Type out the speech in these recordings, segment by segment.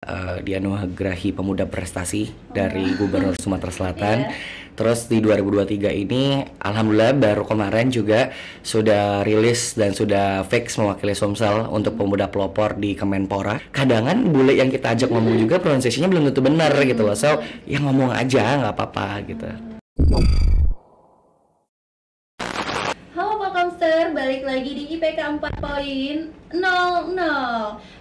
dianugerahi pemuda prestasi dari Gubernur Sumatera Selatan. Iya. Terus di 2023 ini alhamdulillah baru kemarin juga sudah rilis dan sudah fix mewakili Sumsel untuk pemuda pelopor di Kemenpora. Kadangan bule yang kita ajak ngomong juga pronunciation-nya belum tentu benar gitu loh. So, ya ngomong aja nggak apa-apa gitu. Halo Polkomster, balik lagi di IPK 4.00.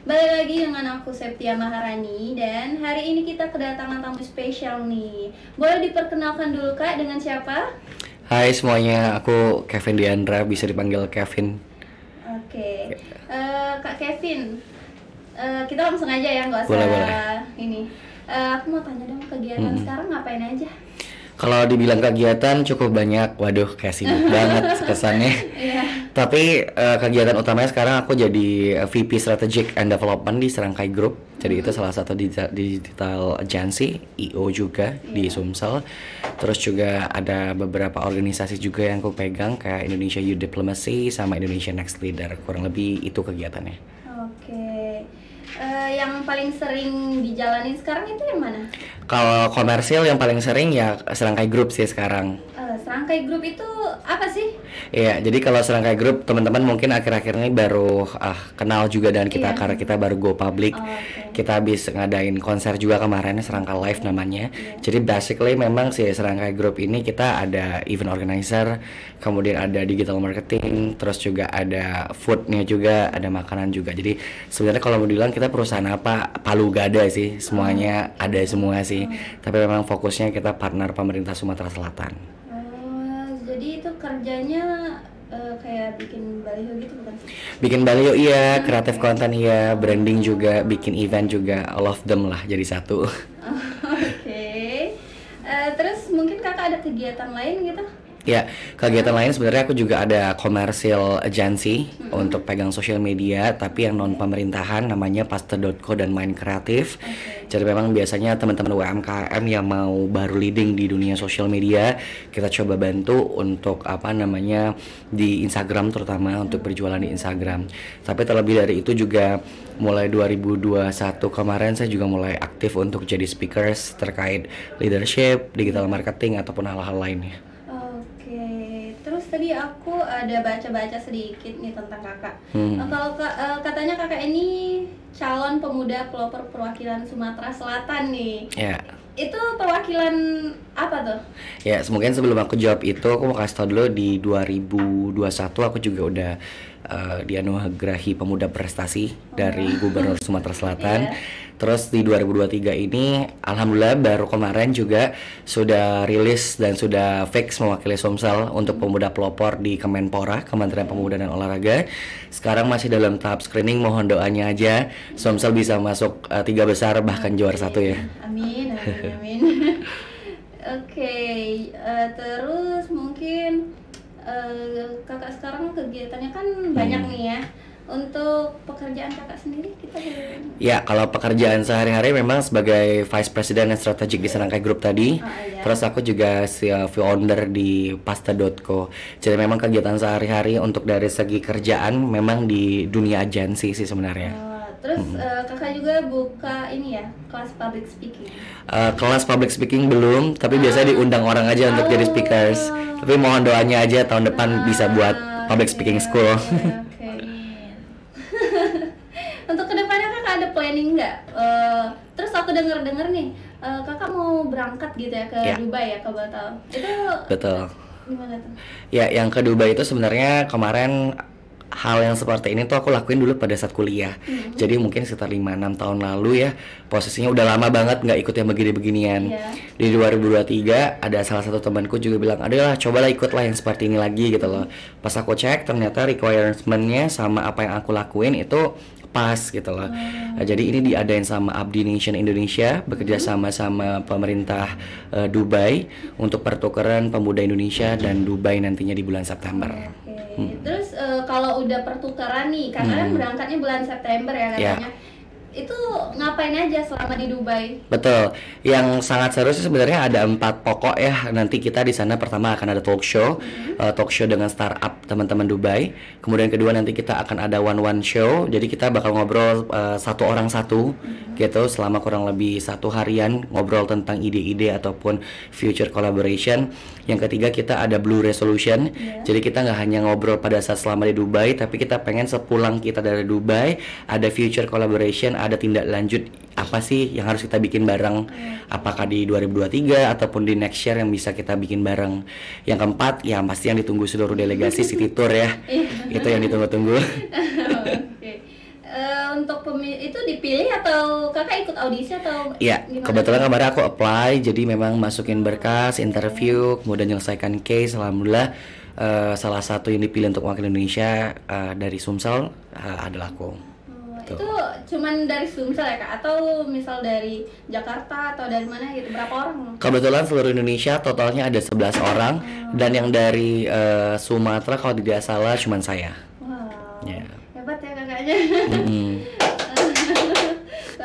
Balik lagi dengan aku Septia Maharani. Dan hari ini kita kedatangan tamu spesial nih. Boleh diperkenalkan dulu Kak, dengan siapa? Hai semuanya, aku Kevin Diandra, bisa dipanggil Kevin. Oke. Kak Kevin, kita langsung aja ya, nggak usah Boleh. ini. Aku mau tanya dong, kegiatan sekarang ngapain aja? Kalau dibilang kegiatan cukup banyak, waduh kayak sibuk banget kesannya. Iya. Tapi kegiatan utamanya sekarang aku jadi VP Strategic and Development di Serangkai Group. Jadi itu salah satu digital agency, IO juga di Sumsel. Terus juga ada beberapa organisasi juga yang aku pegang kayak Indonesia Youth Diplomacy sama Indonesia Next Leader. Kurang lebih itu kegiatannya. Oke. Yang paling sering dijalanin sekarang itu yang mana? Kalau komersil yang paling sering ya Serangkai Group sih sekarang. Serangkai Group itu apa sih? Iya, jadi kalau Serangkai Group teman-teman mungkin akhir-akhir ini baru kenal juga dengan kita Iya. karena kita baru go public. Oke. Kita habis ngadain konser juga kemarin, Serangkai Live namanya. Jadi basically memang si Serangkai Group ini kita ada event organizer, kemudian ada digital marketing, terus juga ada foodnya juga, ada makanan juga. Jadi sebenarnya kalau mau dibilang kita perusahaan apa, palu gada sih, semuanya ada semua sih. Tapi memang fokusnya kita partner pemerintah Sumatera Selatan. Jadi itu kerjanya kayak bikin baliho gitu bukan sih? Bikin baliho iya, kreatif konten iya, branding juga, bikin event juga, all of them lah jadi satu. Oke. Terus mungkin kakak ada kegiatan lain gitu? Ya, kegiatan lain sebenarnya aku juga ada commercial agency untuk pegang social media, tapi yang non pemerintahan namanya Paste.co dan Main Kreatif. Jadi memang biasanya teman-teman UMKM yang mau baru leading di dunia social media, kita coba bantu untuk apa namanya di Instagram terutama untuk berjualan di Instagram. Tapi terlebih dari itu juga mulai 2021 kemarin saya juga mulai aktif untuk jadi speakers terkait leadership, digital marketing ataupun hal-hal lainnya. Oke, terus tadi aku ada baca-baca sedikit nih tentang kakak. Kalau katanya kakak ini calon pemuda pelopor perwakilan Sumatera Selatan nih. Ya. Itu perwakilan apa tuh? Ya, mungkin sebelum aku jawab itu, aku mau kasih tau dulu di 2021 aku juga udah dianugerahi pemuda prestasi dari Gubernur Sumatera Selatan. Terus di 2023 ini, alhamdulillah baru kemarin juga sudah rilis dan sudah fix mewakili Sumsel untuk pemuda pelopor di Kemenpora, Kementerian Pemuda dan Olahraga. Sekarang masih dalam tahap screening, mohon doanya aja Sumsel bisa masuk 3 besar bahkan juara 1 ya. Amin. Oke, terus mungkin kakak sekarang kegiatannya kan banyak nih ya. Untuk pekerjaan kakak sendiri kita Ya, kalau pekerjaan sehari-hari memang sebagai Vice President and Strategic di Serangkai Group tadi. iya. Terus aku juga founder di Pasta.co. Jadi memang kegiatan sehari-hari untuk dari segi kerjaan memang di dunia agensi sih sebenarnya. Terus kakak juga buka ini ya, kelas public speaking. Kelas public speaking belum, tapi biasanya diundang orang aja untuk jadi speakers. Tapi mohon doanya aja tahun depan bisa buat public speaking school. Oke. Untuk kedepannya kakak ada planning nggak? Terus aku dengar nih, kakak mau berangkat gitu ya ke Dubai ya, ke Batam. Itu Betul. gimana tuh? Ya, yang ke Dubai itu sebenarnya kemarin hal yang seperti ini tuh aku lakuin dulu pada saat kuliah. Jadi mungkin sekitar 5-6 tahun lalu ya, posisinya udah lama banget nggak ikut yang begini-beginian. Di 2023 ada salah satu temanku juga bilang, adalah cobalah ikutlah yang seperti ini lagi gitu loh. Pas aku cek ternyata requirement-nya sama apa yang aku lakuin itu pas gitu loh. Jadi ini diadain sama Abdi Nation Indonesia, bekerja sama pemerintah Dubai untuk pertukaran pemuda Indonesia dan Dubai nantinya di bulan September. Terus kalau udah pertukaran nih, karena kan berangkatnya bulan September ya katanya. itu ngapain aja selama di Dubai? Betul. Yang sangat seru sih sebenarnya ada 4 pokok ya. Nanti kita di sana pertama akan ada talk show, talk show dengan startup teman-teman Dubai. Kemudian kedua nanti kita akan ada one show. Jadi kita bakal ngobrol satu orang satu gitu selama kurang lebih 1 harian ngobrol tentang ide-ide ataupun future collaboration. Yang ketiga kita ada Blue Resolution. Jadi kita nggak hanya ngobrol pada saat selama di Dubai, tapi kita pengen sepulang kita dari Dubai ada future collaboration, ada tindak lanjut apa sih yang harus kita bikin bareng, apakah di 2023 ataupun di next year yang bisa kita bikin bareng. Yang keempat ya pasti yang ditunggu seluruh delegasi City Tour ya. Itu yang ditunggu-tunggu. Oke. Untuk itu dipilih atau kakak ikut audisi atau Iya, kebetulan kemarin aku apply, jadi memang masukin berkas, interview, kemudian menyelesaikan case. Alhamdulillah salah satu yang dipilih untuk wakil Indonesia dari Sumsel adalah aku. Itu cuman dari Sumsel ya kak? Atau misal dari Jakarta atau dari mana gitu? Berapa orang? Kebetulan seluruh Indonesia totalnya ada 11 orang. Dan yang dari Sumatera kalau tidak salah cuman saya. Wow, Ya. hebat ya kakaknya.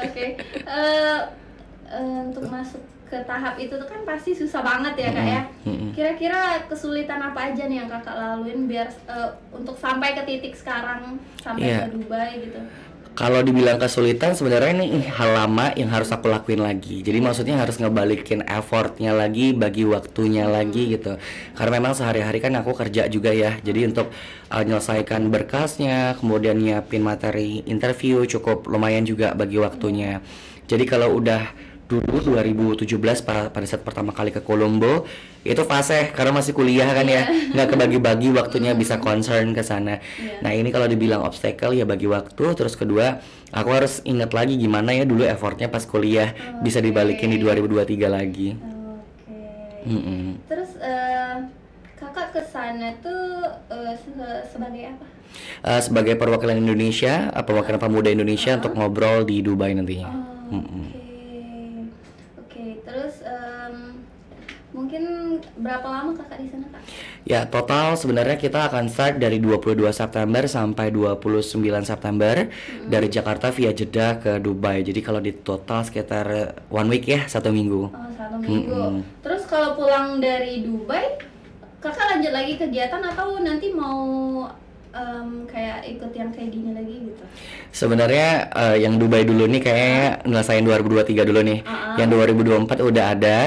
Oke. Untuk masuk ke tahap itu tuh kan pasti susah banget ya kak ya. Kira-kira kesulitan apa aja nih yang kakak laluin biar untuk sampai ke titik sekarang, sampai ke Dubai gitu? Kalau dibilang kesulitan sebenarnya ini hal lama yang harus aku lakuin lagi. Jadi maksudnya harus ngebalikin effortnya lagi, bagi waktunya lagi gitu. Karena memang sehari-hari kan aku kerja juga ya. Jadi untuk menyelesaikan berkasnya, kemudian nyiapin materi interview cukup lumayan juga bagi waktunya. Jadi kalau udah dulu 2017 pada saat pertama kali ke Kolombo itu fase karena masih kuliah kan ya, nggak kebagi-bagi waktunya, bisa concern ke sana. Nah ini kalau dibilang obstacle ya bagi waktu. Terus kedua aku harus ingat lagi gimana ya dulu effortnya pas kuliah bisa dibalikin di 2023 lagi. Terus kakak ke sana tuh sebagai apa? Sebagai perwakilan Indonesia, perwakilan pemuda Indonesia untuk ngobrol di Dubai nantinya. Terus mungkin berapa lama kakak di sana kak? Ya total sebenarnya kita akan start dari 22 September sampai 29 September dari Jakarta via Jeddah ke Dubai. Jadi kalau di total sekitar 1 week ya, 1 minggu. 1 minggu. Terus kalau pulang dari Dubai, kakak lanjut lagi kegiatan atau nanti mau kayak ikut yang kayak gini lagi gitu? Sebenarnya yang Dubai dulu nih kayaknya ngerasain 2023 dulu nih. Yang 2024 udah ada,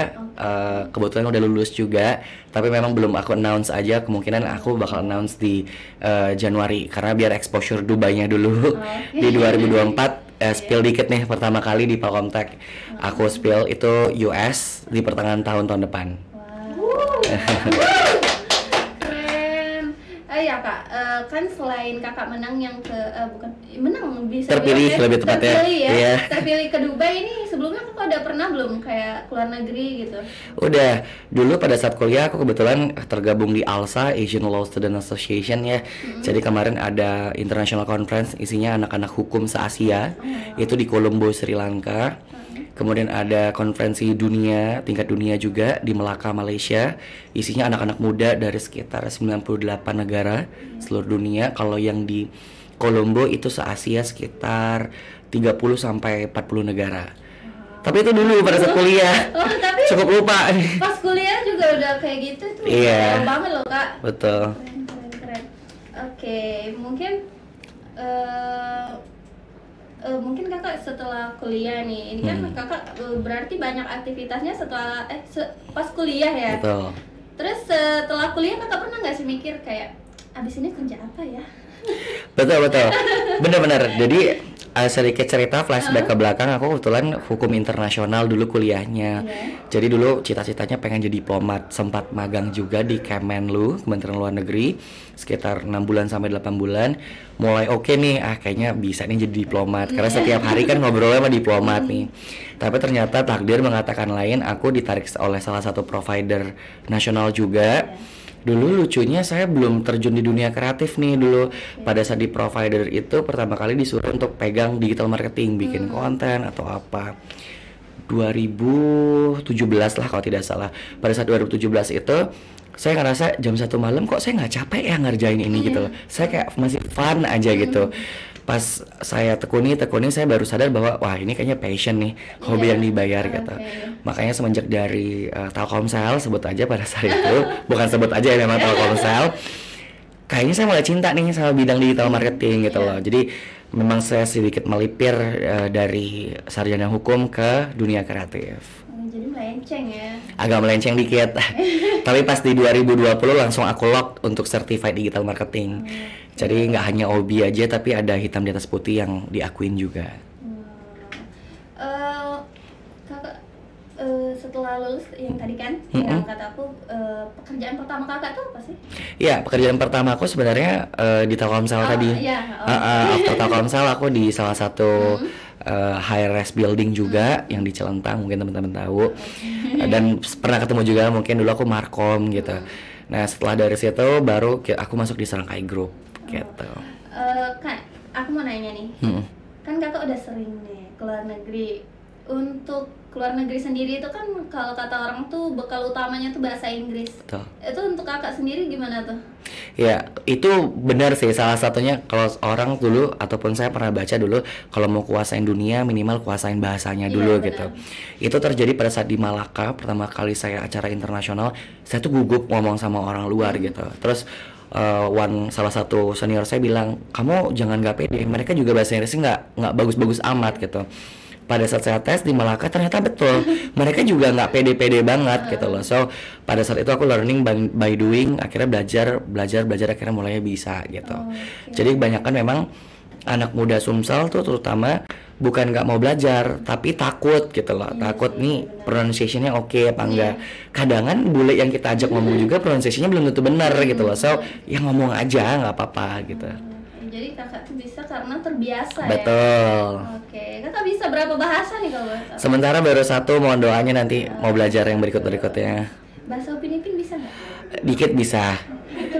kebetulan udah lulus juga. Tapi memang belum aku announce aja, kemungkinan aku bakal announce di Januari karena biar exposure Dubai-nya dulu. Di 2024 spill dikit nih, pertama kali di Palcomtech aku spill itu US di pertengahan tahun depan. Ya kak, kan selain kakak menang yang ke bukan menang bisa terpilih bilang, lebih tepatnya, terpilih ya, yeah. Terpilih ke Dubai ini sebelumnya kakak udah pernah belum kayak keluar negeri gitu? Udah, dulu pada saat kuliah aku kebetulan tergabung di ALSA, Asian Law Student Association ya. Jadi kemarin ada international conference isinya anak-anak hukum se-Asia, itu di Colombo, Sri Lanka. Kemudian ada konferensi dunia, tingkat dunia juga di Melaka, Malaysia. Isinya anak-anak muda dari sekitar 98 negara seluruh dunia. Kalau yang di Colombo itu se-Asia sekitar 30 sampai 40 negara. Tapi itu dulu pada saat kuliah. Tapi cukup lupa. Pas kuliah juga udah kayak gitu tuh. Keren banget loh kak. Betul. Keren. Oke, mungkin mungkin kakak setelah kuliah nih, ini kan kakak berarti banyak aktivitasnya setelah pas kuliah ya. Betul. Terus setelah kuliah kakak pernah nggak sih mikir kayak abis ini kerja apa ya? Betul. Bener-bener. Jadi sedikit cerita flashback ke belakang, aku kebetulan hukum internasional dulu kuliahnya. Jadi dulu cita-citanya pengen jadi diplomat, sempat magang juga di Kemenlu, Kementerian Luar Negeri sekitar 6 bulan sampai 8 bulan. Mulai oke nih, kayaknya bisa nih jadi diplomat karena setiap hari kan ngobrolnya sama diplomat nih. Tapi ternyata takdir mengatakan lain, aku ditarik oleh salah satu provider nasional juga. Dulu lucunya saya belum terjun di dunia kreatif nih dulu. Pada saat di provider itu pertama kali disuruh untuk pegang digital marketing, bikin konten atau apa. 2017 lah kalau tidak salah. Pada saat 2017 itu saya ngerasa jam 1 malam kok saya nggak capek ya ngerjain ini gitu loh. Saya kayak masih fun aja gitu. pas saya tekuni saya baru sadar bahwa wah ini kayaknya passion nih, hobi yang dibayar gitu. Makanya semenjak dari Telkomsel, sebut aja pada saat itu, bukan sebut aja ya, memang Telkomsel, kayaknya saya mulai cinta nih sama bidang digital marketing gitu loh. Jadi memang saya sedikit melipir dari sarjana hukum ke dunia kreatif. Jadi melenceng ya. Agak melenceng dikit. Tapi pas di 2020 langsung aku lock untuk certified digital marketing. Jadi nggak hanya hobi aja, tapi ada hitam di atas putih yang diakuin juga. Kakak setelah lulus yang tadi kan, yang kata aku pekerjaan pertama kakak tuh apa sih? Ya, pekerjaan pertama aku sebenarnya di Telkomsel tadi. After Telkomsel aku di salah satu high-rise building juga yang di Celentang, mungkin teman-teman tahu. Dan pernah ketemu juga, mungkin dulu aku markom gitu. Nah setelah dari situ baru aku masuk di Serangkai Group gitu. Kak, aku mau nanya nih, kan kakak udah sering nih keluar negeri. Untuk keluar negeri sendiri itu kan kalau kata orang tuh bekal utamanya tuh bahasa Inggris. Betul. Itu untuk kakak sendiri gimana tuh? Ya itu benar sih, salah satunya kalau orang dulu ataupun saya pernah baca dulu, kalau mau kuasain dunia minimal kuasain bahasanya dulu gitu. Itu terjadi pada saat di Malaka, pertama kali saya acara internasional, saya tuh gugup ngomong sama orang luar gitu. Terus salah satu senior saya bilang, kamu jangan gak pede, mereka juga bahasa Inggrisnya nggak bagus-bagus amat gitu. Pada saat saya tes di Malaka ternyata betul, mereka juga nggak pede-pede banget gitu loh. So pada saat itu aku learning by doing, akhirnya belajar akhirnya mulai bisa gitu. Jadi kebanyakan memang anak muda Sumsel tuh terutama bukan nggak mau belajar, tapi takut gitu loh. Takut nih pronunciation-nya oke apa enggak. Kadangan bule yang kita ajak ngomong juga pronunciation-nya belum tentu benar gitu loh. So ya ngomong aja nggak apa-apa gitu. Jadi kakak tuh bisa karena terbiasa. Betul. Ya? Oke, kakak bisa berapa bahasa nih kalau? Sementara baru satu, mohon doanya nanti mau belajar yang berikutnya. Bahasa Filipin bisa nggak? Dikit bisa.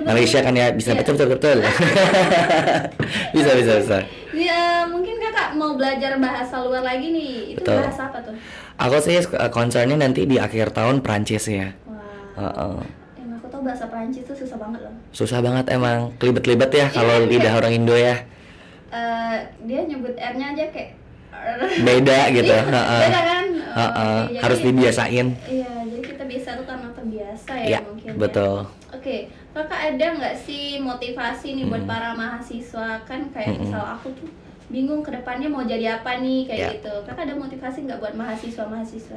Malaysia kan ya bisa betul. bisa. Ya, mungkin kakak mau belajar bahasa luar lagi nih. Itu betul. Bahasa apa tuh? Aku sih concernnya nanti di akhir tahun Prancis ya. Wah. Aku tahu bahasa Prancis tuh susah banget loh. Susah banget emang, kelibet-libet ya kalau lidah orang Indo ya. Dia nyebut R-nya aja kayak beda gitu. Beda kan? Harus dibiasain. Iya, jadi kita biasa tuh karena terbiasa ya mungkin. Betul. Oke, kakak ada nggak sih motivasi nih buat para mahasiswa, kan kayak misal aku tuh bingung ke depannya mau jadi apa nih kayak gitu. Kakak ada motivasi nggak buat mahasiswa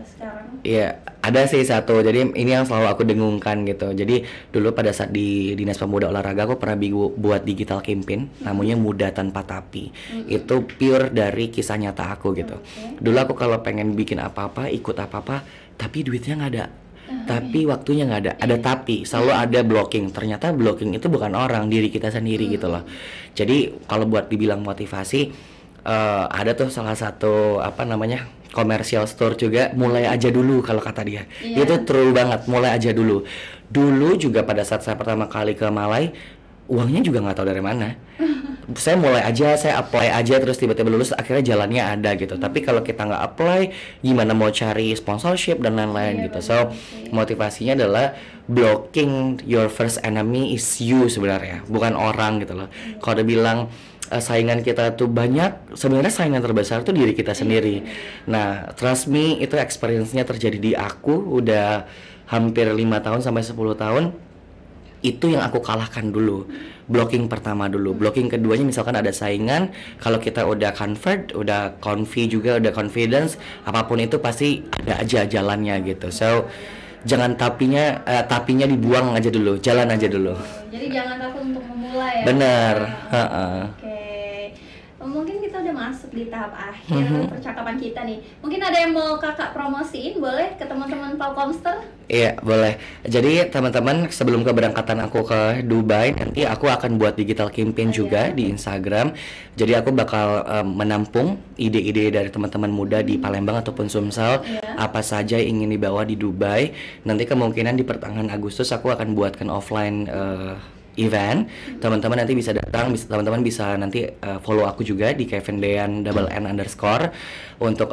sekarang? Iya, ada sih satu. Jadi ini yang selalu aku dengungkan gitu. Jadi dulu pada saat di Dinas Pemuda Olahraga aku pernah buat digital campaign namanya Muda Tanpa Tapi. Itu pure dari kisah nyata aku gitu. Dulu aku kalau pengen bikin apa-apa, ikut apa-apa, tapi duitnya nggak ada. Tapi waktunya nggak ada. Ada tapi, selalu ada blocking. Ternyata blocking itu bukan orang, diri kita sendiri gitu loh. Jadi kalau buat dibilang motivasi, ada tuh salah satu commercial store juga, mulai aja dulu kalau kata dia. Itu true banget, mulai aja dulu. Dulu juga pada saat saya pertama kali ke Malai, uangnya juga nggak tahu dari mana. Saya mulai aja, saya apply aja, terus tiba-tiba lulus, akhirnya jalannya ada gitu. Tapi kalau kita nggak apply, gimana mau cari sponsorship dan lain-lain gitu. So motivasinya adalah blocking your first enemy is you sebenarnya, bukan orang gitu loh. Kalau udah bilang saingan kita tuh banyak, sebenarnya saingan terbesar tuh diri kita sendiri. Nah trust me, itu experience-nya terjadi di aku udah hampir 5 tahun sampai 10 tahun. Itu yang aku kalahkan dulu, blocking pertama dulu. Blocking keduanya misalkan ada saingan, kalau kita udah convert, udah juga, udah confidence, apapun itu pasti ada aja jalannya gitu. So jangan tapinya dibuang aja dulu, jalan aja dulu. Jadi jangan takut untuk memulai ya. Bener. Mungkin kita udah masuk di tahap akhir percakapan kita nih. Mungkin ada yang mau kakak promosiin, boleh ke teman-teman Telkomsel? Iya, boleh. Jadi teman-teman, sebelum keberangkatan aku ke Dubai, nanti aku akan buat digital campaign juga di Instagram. Jadi aku bakal menampung ide-ide dari teman-teman muda di Palembang ataupun Sumsel, apa saja yang ingin dibawa di Dubai. Nanti kemungkinan di pertengahan Agustus aku akan buatkan offline event. Teman-teman nanti bisa datang, teman-teman bisa nanti follow aku juga di KevinDean _N_ untuk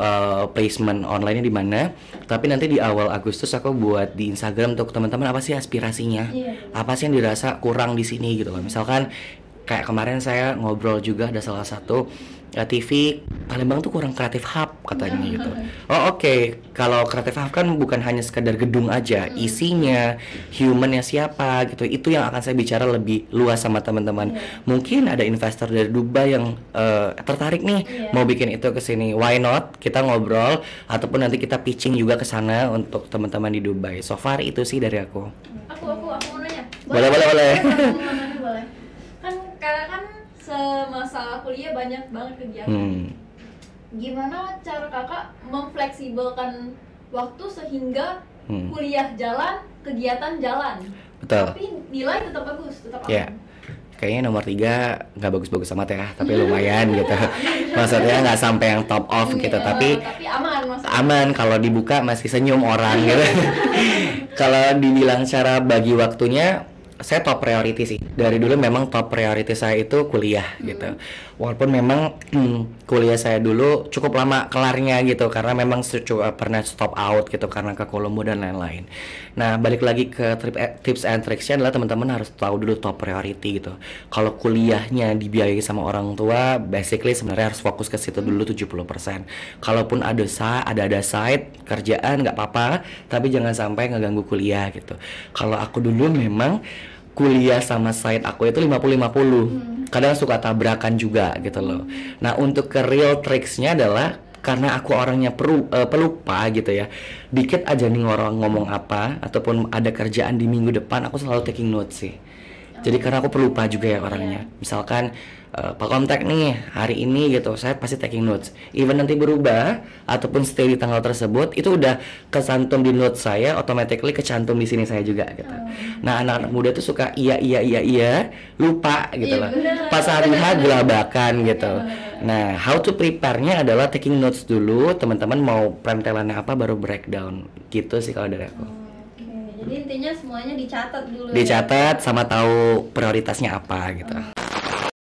placement online-nya di mana. Tapi nanti di awal Agustus aku buat di Instagram untuk teman-teman apa sih aspirasinya, apa sih yang dirasa kurang di sini gitu loh. Misalkan Kayak kemarin saya ngobrol juga ada salah satu TV Palembang tuh kurang kreatif hub katanya gitu. Oh oke. Kalau kreatif hub kan bukan hanya sekedar gedung aja, isinya, humannya siapa gitu. Itu yang akan saya bicara lebih luas sama teman-teman. Mungkin ada investor dari Dubai yang tertarik nih mau bikin itu ke sini. Why not? Kita ngobrol ataupun nanti kita pitching juga ke sana untuk teman-teman di Dubai. So far itu sih dari aku. Aku mau nanya. Boleh. Boleh. Kan karena kan semasa kuliah banyak banget kegiatan. Gimana cara kakak memfleksibelkan waktu sehingga kuliah jalan, kegiatan jalan, Betul. tapi nilai tetap bagus, tetap aman? Ya, kayaknya nomor 3 nggak bagus-bagus amat ya, tapi lumayan gitu. Maksudnya nggak sampai yang top off gitu, tapi aman maksudnya. aman kalau dibuka masih senyum orang gitu. Kalau dibilang cara bagi waktunya, saya top priority sih. Dari dulu memang top priority saya itu kuliah gitu. Walaupun memang kuliah saya dulu cukup lama kelarnya gitu, karena memang pernah stop out gitu karena ke Kolombo dan lain-lain. Nah, balik lagi ke tips and tricksnya adalah teman-teman harus tahu dulu top priority gitu. Kalau kuliahnya dibiayai sama orang tua, basically sebenarnya harus fokus ke situ dulu 70%. Kalaupun ada side kerjaan nggak apa-apa, tapi jangan sampai ngeganggu kuliah gitu. Kalau aku dulu memang kuliah sama side aku itu 50-50. Kadang suka tabrakan juga gitu loh. Nah, untuk ke real tricksnya adalah karena aku orangnya pelupa gitu ya. Dikit aja nih orang ngomong apa ataupun ada kerjaan di minggu depan, aku selalu taking notes sih. Jadi karena aku pelupa juga ya orangnya. Misalkan Pak Kontak nih hari ini gitu, saya pasti taking notes. Even nanti berubah ataupun stay di tanggal tersebut, itu udah kecantum di notes saya, automatically kecantum di sini saya juga gitu. Nah, anak-anak muda tuh suka iya lupa gitu loh. Pas hari H gelabakan gitu. Nah, how to prepare-nya adalah taking notes dulu, teman-teman mau pretelannya apa baru breakdown. Gitu sih kalau dari aku. Jadi intinya semuanya dicatat dulu. Dicatat sama tahu prioritasnya apa gitu.